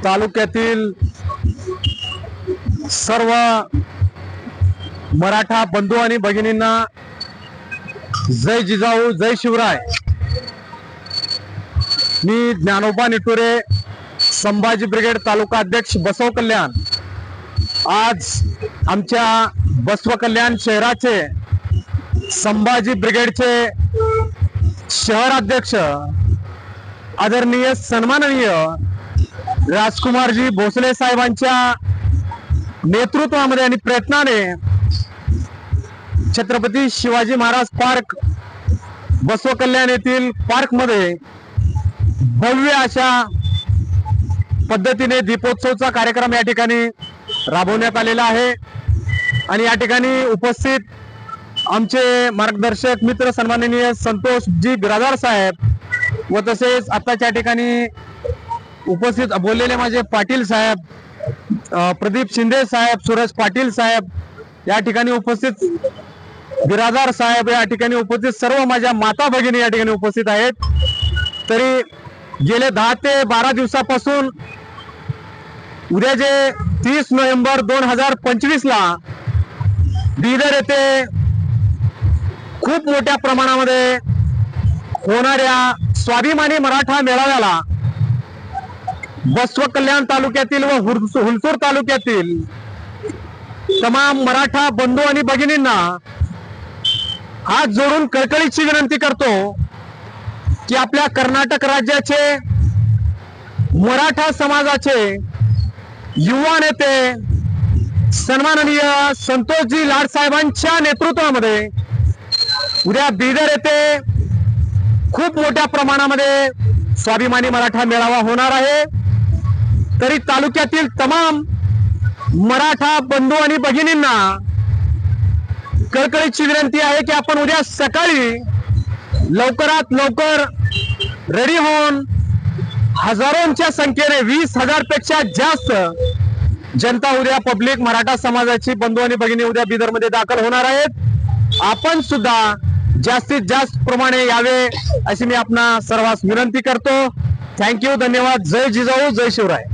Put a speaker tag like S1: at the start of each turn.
S1: तालुक्यातील सर्व मराठा बंधू आणि भगिनींना जय जिजाऊ जय शिवराय। मी ज्ञानोबा निटुरे, संभाजी ब्रिगेड तालुका अध्यक्ष बसव कल्याण। आज आमच्या बसव कल्याण शहराचे संभाजी ब्रिगेडचे शहर अध्यक्ष आदरणीय सन्माननीय राजकुमारजी भोसले साहेबांच्या नेतृत्वामध्ये आणि प्रयत्नाने छत्रपती शिवाजी महाराज पार्क बसव कल्याण येथील पार्क मध्ये भव्य अशा पद्धतीने दीपोत्सवचा कार्यक्रम या ठिकाणी राबवण्यात आलेला आहे। आणि या ठिकाणी उपस्थित आमचे मार्गदर्शक मित्र सन्माननीय संतोषजी बिरादार साहेब व तसेच आताच्या ठिकाणी उपस्थित बोललेले माझे पाटील साहेब, प्रदीप शिंदे साहेब, सुरेश पाटील साहेब या ठिकाणी उपस्थित, बिरादार साहेब या ठिकाणी उपस्थित, सर्व माझ्या माता भगिनी या ठिकाणी उपस्थित आहेत। तरी गेले 10 ते 12 दिवसापासून उद्या जे 30 नोव्हेंबर 2025 ला बिदर येथे खूप मोठ्या प्रमाणामध्ये होणाऱ्या स्वाभिमानी मराठा मेळाव्याला बसव कल्याण तालुक्यातील व हुलसूर तालुक्यातील तमाम मराठा बंधू आणि भगिनींना हात जोडून कळकळीची विनंती करतो की आपल्या कर्नाटक राज्याचे मराठा समाजाचे युवा नेते सन्माननीय संतोषजी लाड साहेबांच्या नेतृत्वामध्ये उद्या बिदर येथे खूप मोठ्या प्रमाणामध्ये स्वाभिमानी मराठा मेळावा होणार आहे। तरी तालुक्यातील तमाम मराठा बंधू आणि भगिनींना कळकळीची विनंती आहे की आपण उद्या सकाळी लवकरात लवकर रेडी होऊन हजारोंच्या संख्येने 20,000 पेक्षा जास्त जनता उद्या पब्लिक मराठा समाजाची बंधू आणि भगिनी उद्या बिदर मध्ये दाखल होणार आहेत। आपण सुद्धा जास्तीत जास्त प्रमाणे यावे अशी मी आपणा सर्वांस विनंती करतो। थँक्यू, धन्यवाद। जय जिजाऊ जय शिवराय।